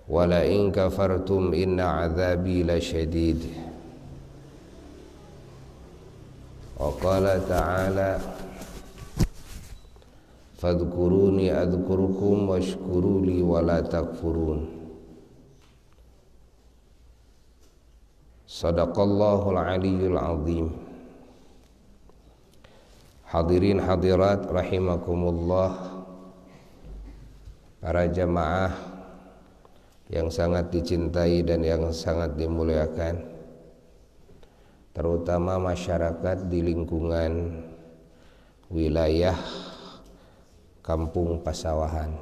wala in kafartum inna adzabi lasyadid. Wa qala ta'ala fadhkuruni adhkurukum washkuruli wala takfurun. Sadaqallahul aliyyul azim. Hadirin hadirat rahimakumullah, para jamaah yang sangat dicintai dan yang sangat dimuliakan, terutama masyarakat di lingkungan wilayah Kampung Pasawahan,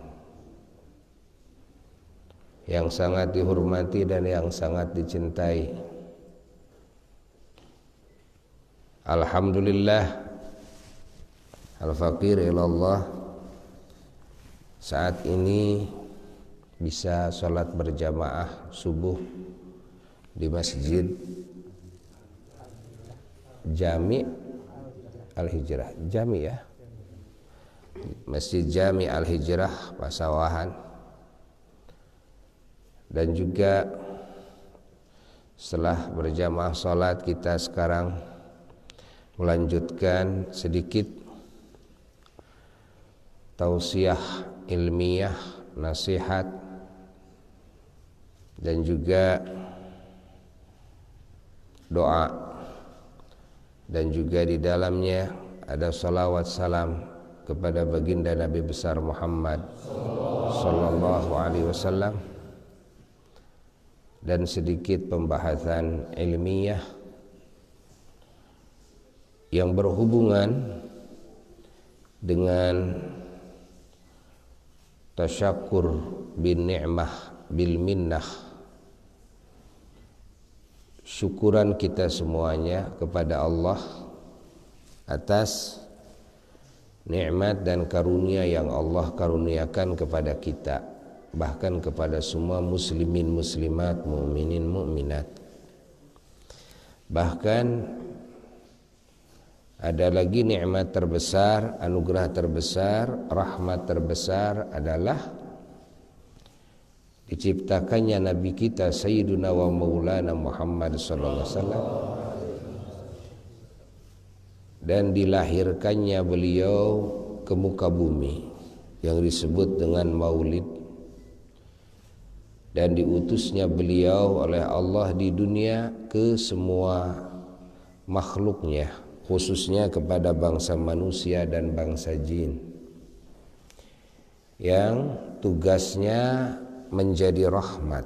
yang sangat dihormati dan yang sangat dicintai. Alhamdulillah, al-faqir ilallah, saat ini bisa sholat berjamaah subuh di Masjid Jami Al-Hijrah, Jami ya, Masjid Jami Al-Hijrah Pasawahan. Dan juga setelah berjamaah sholat, kita sekarang melanjutkan sedikit tausiah ilmiah, nasihat, dan juga doa, dan juga di dalamnya ada salawat salam kepada baginda Nabi besar Muhammad sallallahu alaihi wasallam, dan sedikit pembahasan ilmiah yang berhubungan dengan tasyakur bin ni'mah bil minnah, syukuran kita semuanya kepada Allah atas nikmat dan karunia yang Allah karuniakan kepada kita, bahkan kepada semua muslimin muslimat, mukminin mukminat. Bahkan ada lagi nikmat terbesar, anugerah terbesar, rahmat terbesar adalah diciptakannya Nabi kita Sayyiduna wa Maulana Muhammad sallallahu alaihi wasallam, dan dilahirkannya beliau ke muka bumi yang disebut dengan Maulid, dan diutusnya beliau oleh Allah di dunia ke semua makhluknya, khususnya kepada bangsa manusia dan bangsa jin, yang tugasnya menjadi rahmat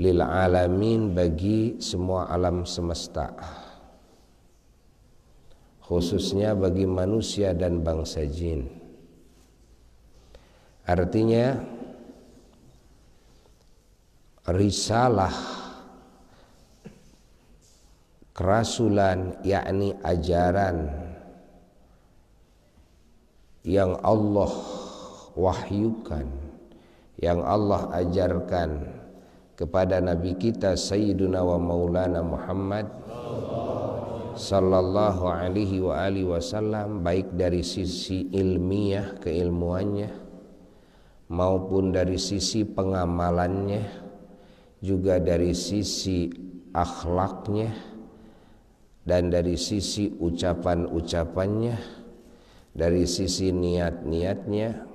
lil alamin, bagi semua alam semesta, khususnya bagi manusia dan bangsa jin. Artinya risalah kerasulan, yakni ajaran yang Allah wahyukan, yang Allah ajarkan kepada Nabi kita Sayyiduna wa Maulana Muhammad sallallahu alaihi wa alihi wasallam, baik dari sisi ilmiah keilmuannya maupun dari sisi pengamalannya, juga dari sisi akhlaknya, dan dari sisi ucapan-ucapannya, dari sisi niat-niatnya,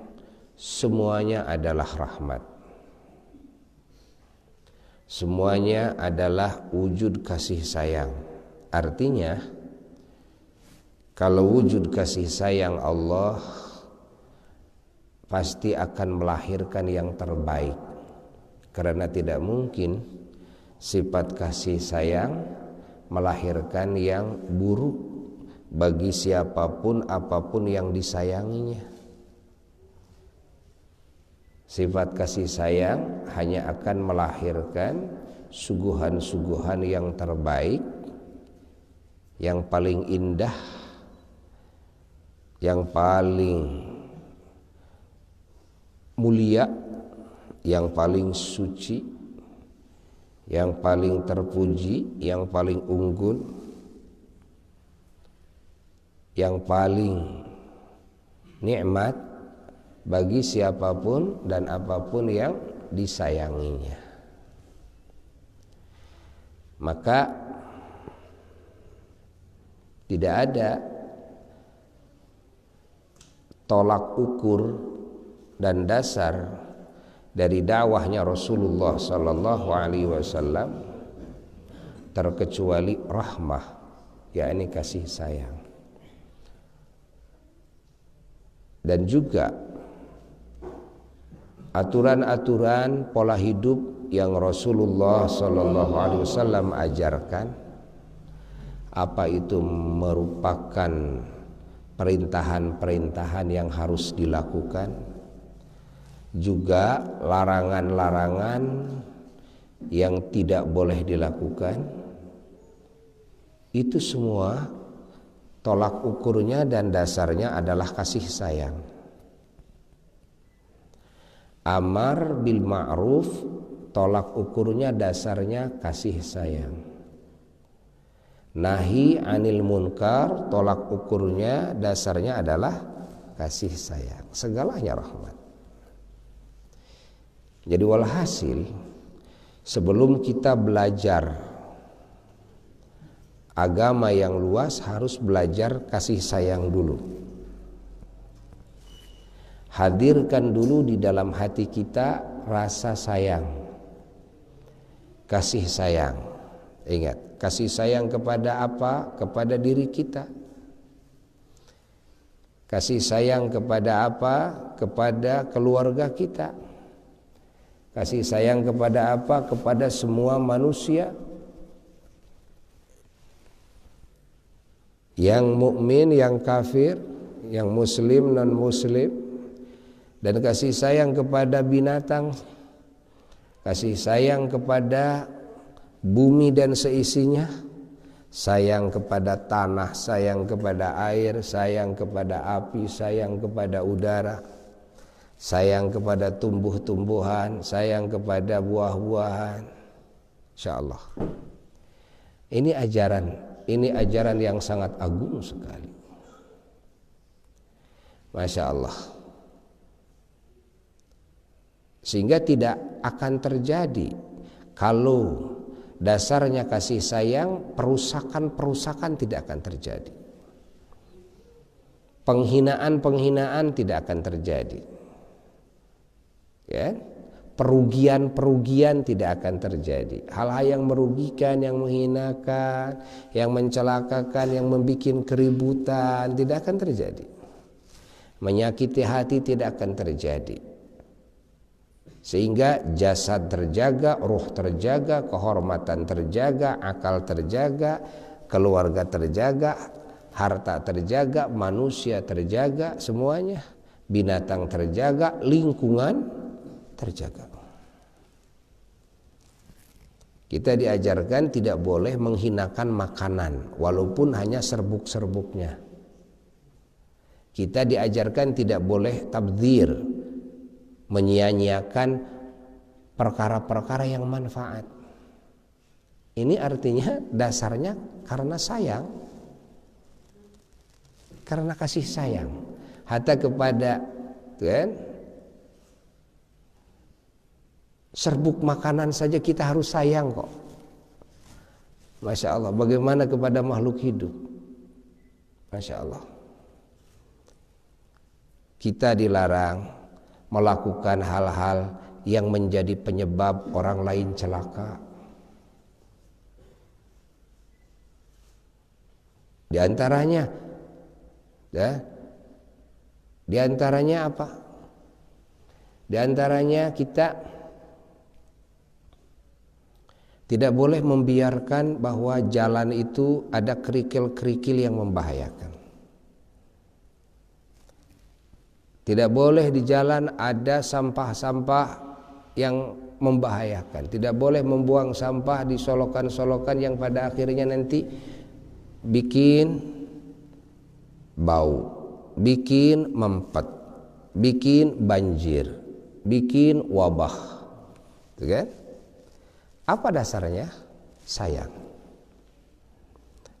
semuanya adalah rahmat. Semuanya adalah wujud kasih sayang. Artinya, kalau wujud kasih sayang Allah pasti akan melahirkan yang terbaik, karena tidak mungkin sifat kasih sayang melahirkan yang buruk bagi siapapun apapun yang disayanginya. Sifat kasih sayang hanya akan melahirkan suguhan-suguhan yang terbaik, yang paling indah, yang paling mulia, yang paling suci, yang paling terpuji, yang paling unggul, yang paling nikmat bagi siapapun dan apapun yang disayanginya. Maka tidak ada tolak ukur dan dasar dari dakwahnya Rasulullah sallallahu alaihi wasallam terkecuali rahmah, yakni kasih sayang. Dan juga aturan-aturan pola hidup yang Rasulullah sallallahu alaihi wasallam ajarkan, apa itu merupakan perintahan-perintahan yang harus dilakukan, juga larangan-larangan yang tidak boleh dilakukan, itu semua tolak ukurnya dan dasarnya adalah kasih sayang. Amar bil ma'ruf, tolak ukurnya dasarnya kasih sayang. Nahi anil munkar, tolak ukurnya dasarnya adalah kasih sayang. Segalanya rahmat. Jadi walhasil, sebelum kita belajar agama yang luas harus belajar kasih sayang dulu. Hadirkan dulu di dalam hati kita rasa sayang, kasih sayang. Ingat, kasih sayang kepada apa? Kepada diri kita. Kasih sayang kepada apa? Kepada keluarga kita. Kasih sayang kepada apa? Kepada semua manusia. Yang mukmin, yang kafir, yang muslim, non muslim. Dan kasih sayang kepada binatang. Kasih sayang kepada bumi dan seisinya, sayang kepada tanah, sayang kepada air, sayang kepada api, sayang kepada udara, sayang kepada tumbuh-tumbuhan, sayang kepada buah-buahan. Insyaallah. Ini ajaran yang sangat agung sekali. Masya Allah. Sehingga tidak akan terjadi kalau dasarnya kasih sayang, perusakan tidak akan terjadi. Penghinaan tidak akan terjadi. Ya? Perugian tidak akan terjadi. Hal-hal yang merugikan, yang menghinakan, yang mencelakakan, yang membuat keributan tidak akan terjadi. Menyakiti hati tidak akan terjadi. Sehingga jasad terjaga, ruh terjaga, kehormatan terjaga, akal terjaga, keluarga terjaga, harta terjaga, manusia terjaga, semuanya, binatang terjaga, lingkungan terjaga. Kita diajarkan tidak boleh menghinakan makanan walaupun hanya serbuk-serbuknya. Kita diajarkan tidak boleh tabdzir, menyia-nyiakan perkara-perkara yang manfaat. Ini artinya dasarnya karena sayang, karena kasih sayang. Hatta kepada kan, serbuk makanan saja kita harus sayang kok. Masya Allah. Bagaimana kepada makhluk hidup? Masya Allah. Kita dilarang melakukan hal-hal yang menjadi penyebab orang lain celaka. Di antaranya, ya, di antaranya apa? Di antaranya kita tidak boleh membiarkan bahwa jalan itu ada kerikil-kerikil yang membahayakan. Tidak boleh di jalan ada sampah-sampah yang membahayakan. Tidak boleh membuang sampah di solokan-solokan yang pada akhirnya nanti bikin bau, bikin mempet, bikin banjir, bikin wabah. Tuh kan? Apa dasarnya? Sayang.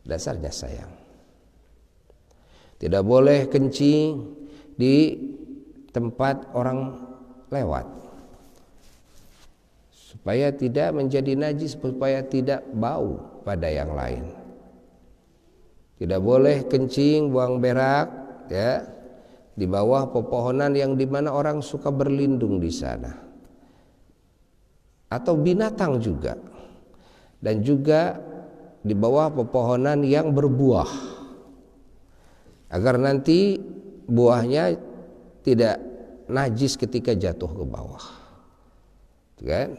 Dasarnya sayang. Tidak boleh kencing di tempat orang lewat, supaya tidak menjadi najis, supaya tidak bau pada yang lain. Tidak boleh kencing, buang berak ya di bawah pepohonan yang dimana orang suka berlindung di sana, atau binatang juga, dan juga di bawah pepohonan yang berbuah, agar nanti buahnya tidak najis ketika jatuh ke bawah, kan?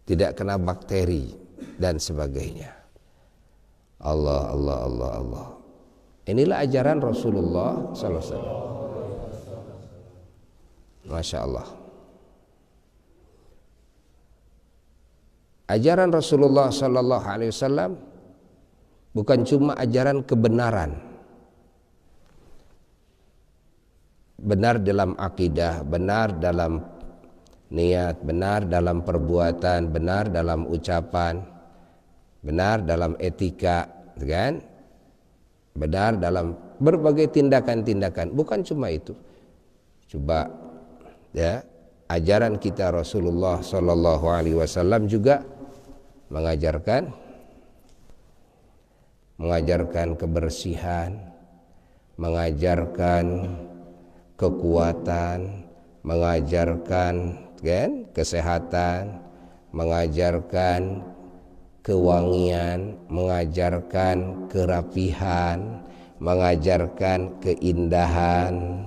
Tidak kena bakteri dan sebagainya. Allah, Allah, Allah, Allah. Inilah ajaran Rasulullah sallallahu alaihi wasallam. Masya Allah. Ajaran Rasulullah sallallahu alaihi wasallam bukan cuma ajaran kebenaran. Benar dalam akidah, benar dalam niat, benar dalam perbuatan, benar dalam ucapan, benar dalam etika, kan? Benar dalam berbagai tindakan-tindakan. Bukan cuma itu. Coba ya, ajaran kita Rasulullah sallallahu alaihi wasallam juga mengajarkan kebersihan, mengajarkan kekuatan, mengajarkan kan kesehatan, mengajarkan kewangian, mengajarkan kerapihan, mengajarkan keindahan,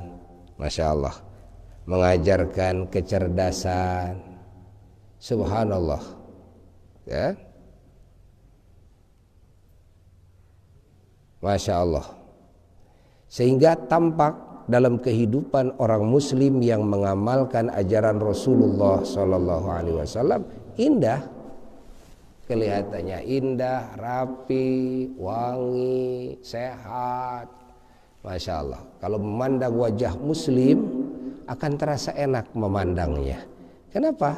Masya Allah, mengajarkan kecerdasan, subhanallah ya, Masya Allah. Sehingga tampak dalam kehidupan orang muslim yang mengamalkan ajaran Rasulullah SAW indah. Kelihatannya indah, rapi, wangi, sehat, Masya Allah. Kalau memandang wajah muslim akan terasa enak memandangnya. Kenapa?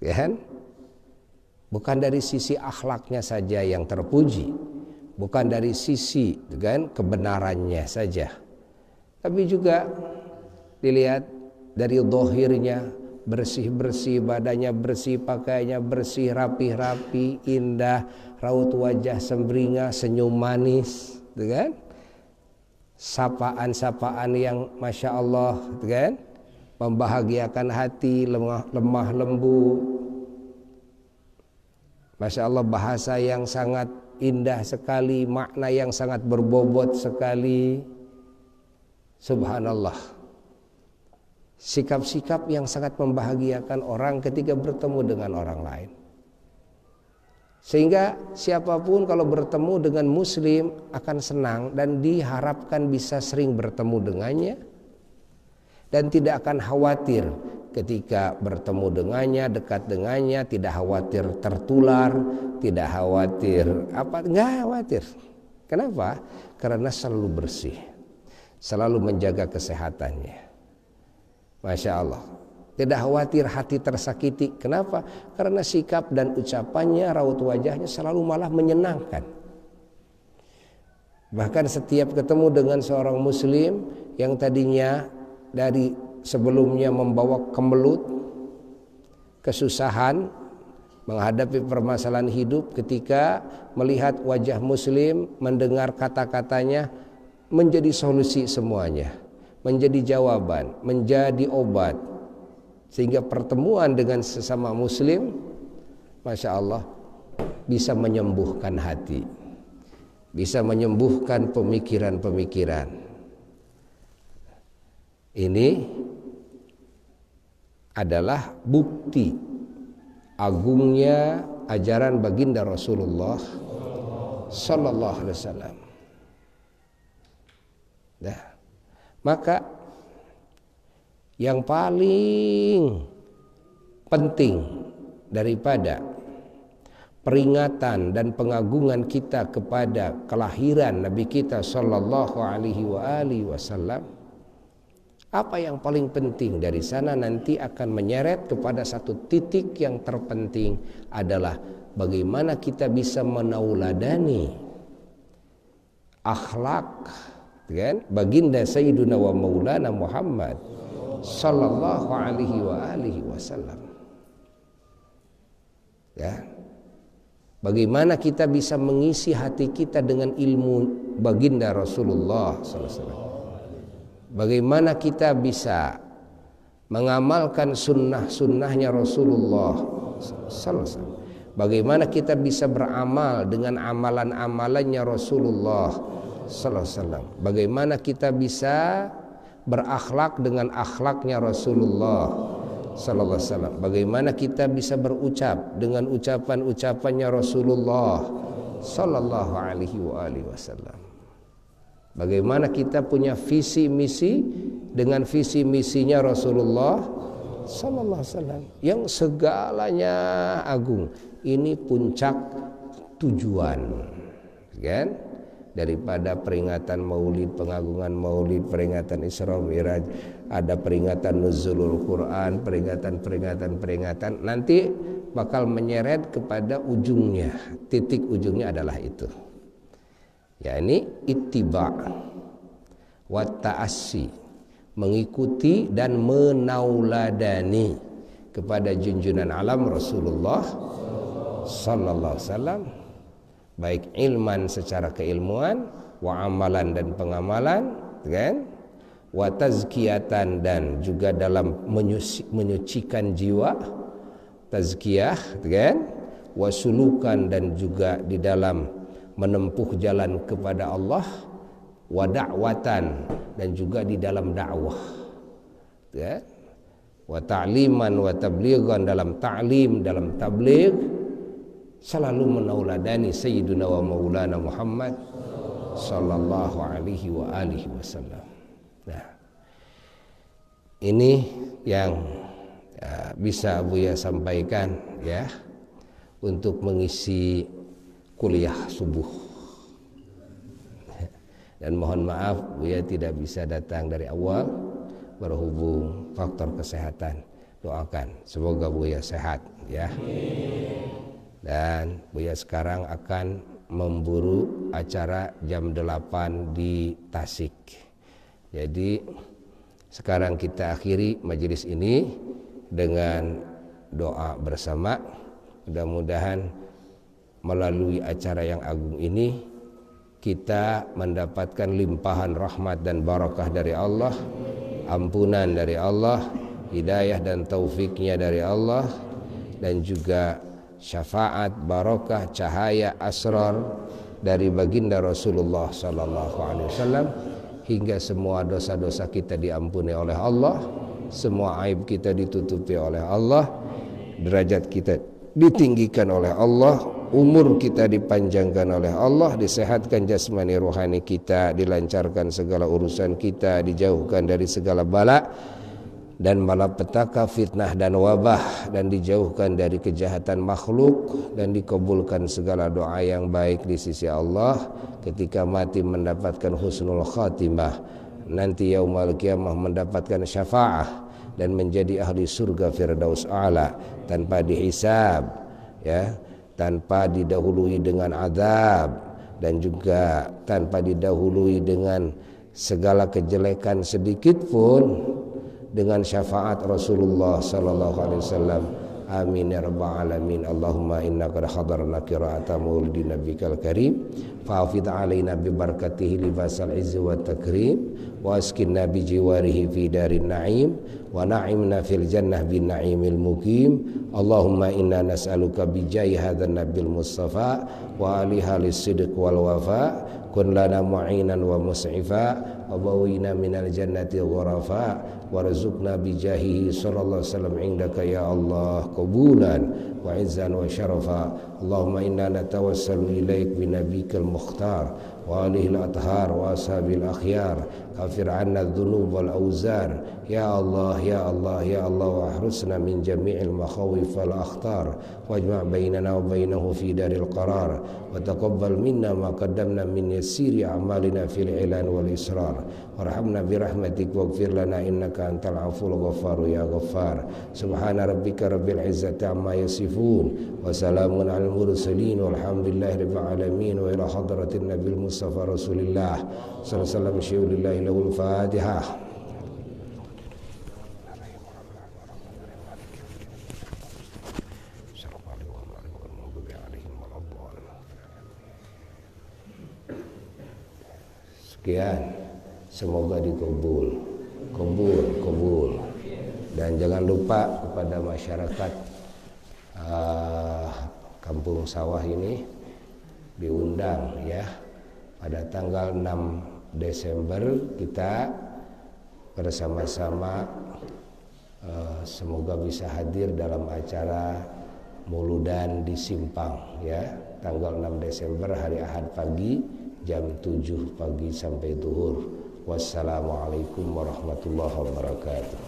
Ya kan? Bukan dari sisi akhlaknya saja yang terpuji, bukan dari sisi kan kebenarannya saja, tapi juga dilihat dari zahirnya, bersih-bersih, badannya bersih, pakaiannya bersih, rapi-rapi, indah, raut wajah sembringah, senyum manis, kan? Sapaan-sapaan yang Masya Allah, kan? Membahagiakan hati, lemah lembut, Masya Allah, bahasa yang sangat indah sekali, makna yang sangat berbobot sekali, subhanallah. Sikap-sikap yang sangat membahagiakan orang ketika bertemu dengan orang lain. Sehingga siapapun kalau bertemu dengan muslim akan senang dan diharapkan bisa sering bertemu dengannya, dan tidak akan khawatir ketika bertemu dengannya, dekat dengannya, tidak khawatir tertular, tidak khawatir enggak khawatir. Kenapa? Karena selalu bersih, selalu menjaga kesehatannya. Masya Allah, tidak khawatir hati tersakiti. Kenapa? Karena sikap dan ucapannya, raut wajahnya selalu malah menyenangkan. Bahkan setiap ketemu dengan seorang muslim yang tadinya dari sebelumnya membawa kemelut, kesusahan menghadapi permasalahan hidup, ketika melihat wajah muslim, mendengar kata-katanya, menjadi solusi semuanya, menjadi jawaban, menjadi obat. Sehingga pertemuan dengan sesama muslim, Masya Allah, bisa menyembuhkan hati, bisa menyembuhkan pemikiran-pemikiran. Ini adalah bukti agungnya ajaran baginda Rasulullah sallallahu alaihi wasallam. Maka yang paling penting daripada peringatan dan pengagungan kita kepada kelahiran Nabi kita sallallahu alaihi wasallam, apa yang paling penting dari sana nanti akan menyeret kepada satu titik yang terpenting, adalah bagaimana kita bisa menauladani akhlak, kan? Baginda Sayyiduna wa Maulana Muhammad sallallahu alaihi wasallam. Ya. Bagaimana kita bisa mengisi hati kita dengan ilmu baginda Rasulullah sallallahu alaihi wasallam? Bagaimana kita bisa mengamalkan sunnah-sunnahnya Rasulullah sallallahu alaihi wasallam? Bagaimana kita bisa beramal dengan amalan-amalannya Rasulullah sallallahu alaihi wasallam? Bagaimana kita bisa berakhlak dengan akhlaknya Rasulullah sallallahu alaihi wasallam? Bagaimana kita bisa berucap dengan ucapan-ucapannya Rasulullah sallallahu alaihi wasallam? Bagaimana kita punya visi misi dengan visi misinya Rasulullah sallallahu alaihi wasallam yang segalanya agung. Ini puncak tujuan, kan? Daripada peringatan Maulid, pengagungan Maulid, peringatan Isra Mi'raj, ada peringatan Nuzulul Quran, peringatan nanti bakal menyeret kepada ujungnya. Titik ujungnya adalah itu. Ya, ini ittiba wa ta'assi, mengikuti dan menauladani kepada junjungan alam Rasulullah sallallahu alaihi wasallam, baik ilman secara keilmuan, wa amalan dan pengamalan, kan? Wa tazkiyatan dan juga dalam menyucikan jiwa, tazkiyah, kan? Wa sulukan dan juga di dalam menempuh jalan kepada Allah, wa da'watan dan juga di dalam dakwah, ya? Wa ta'liman wa tablighan, dalam ta'lim, dalam tabligh, selalu menauladani Sayyiduna wa Maulana Muhammad sallallahu alaihi wasallam. Nah, ini yang bisa Buya sampaikan ya untuk mengisi kuliah subuh. Dan mohon maaf Buya tidak bisa datang dari awal berhubung faktor kesehatan. Doakan semoga Buya sehat ya. Dan Buya sekarang akan memburu acara jam 8 di Tasik. Jadi sekarang kita akhiri majelis ini dengan doa bersama. Mudah-mudahan melalui acara yang agung ini kita mendapatkan limpahan rahmat dan barakah dari Allah, ampunan dari Allah, hidayah dan taufiknya dari Allah, dan juga syafaat, barakah, cahaya, asrar dari baginda Rasulullah sallallahu alaihi wasallam, hingga semua dosa-dosa kita diampuni oleh Allah, semua aib kita ditutupi oleh Allah, derajat kita ditinggikan oleh Allah, umur kita dipanjangkan oleh Allah, disehatkan jasmani rohani kita, dilancarkan segala urusan kita, dijauhkan dari segala bala dan malapetaka, fitnah dan wabah, dan dijauhkan dari kejahatan makhluk, dan dikabulkan segala doa yang baik di sisi Allah ketika mati, mendapatkan husnul khatimah, nanti yaumul qiyamah mendapatkan syafaah dan menjadi ahli surga firdaus a'la tanpa dihisab ya, tanpa didahului dengan azab, dan juga tanpa didahului dengan segala kejelekan sedikit pun, dengan syafaat Rasulullah sallallahu alaihi wasallam. Amin ya rabbal alamin. Allahumma inna qad hadarna qira'ata maulidi nabiyikal karim fa'afid alaina bi barakatihi libasal izzi wat takrim wa askinna bi jiwarihi fi darin na'im wa na'imna fil jannah bin na'imil muqim. Allahumma inna nas'aluka bi jahi hadzal nabil mustafa wa alihi as-sidq wal wafa kun lana mu'inan wa mus'ifa wa bawina minal jannati ghurafa warzuqna bijahihi sallallahu alaihi wasallam indaka ya Allah qabulan wa izzan wa syarafa. Allahumma inna natawassalu ilaik bi nabiyikal mukhtar wa alihi al-athhar wa ashabil akhyar kafir 'anna dzunub wal auzar ya Allah ya Allah ya Allah wa ahrusna min jami'il makhawif wal akhtar wajma' bainana wa bainahu fi daril qarar wa taqabbal minna ma qaddamna min yasiri a'malina fil ilan wal israr warhamna bi rahmatik waghfir lana innaka antal aful ghaffar ya ghaffar subhana rabbika rabbil izzati amma yasifun wa salamun alal mursalin walhamdulillahi rabbil alamin wa ila hadratin nabil mustafa rasulillah sallallahu alaihi wasallam syuhurillahi lahul fatihah. Sekian, semoga dikabul, kabul. Dan jangan lupa kepada masyarakat Kampung Sawah ini diundang ya, pada tanggal 6 Desember kita bersama-sama semoga bisa hadir dalam acara Muludan di Simpang ya, tanggal 6 Desember hari Ahad pagi jam 7 pagi sampai zuhur. Wassalamualaikum warahmatullahi wabarakatuh.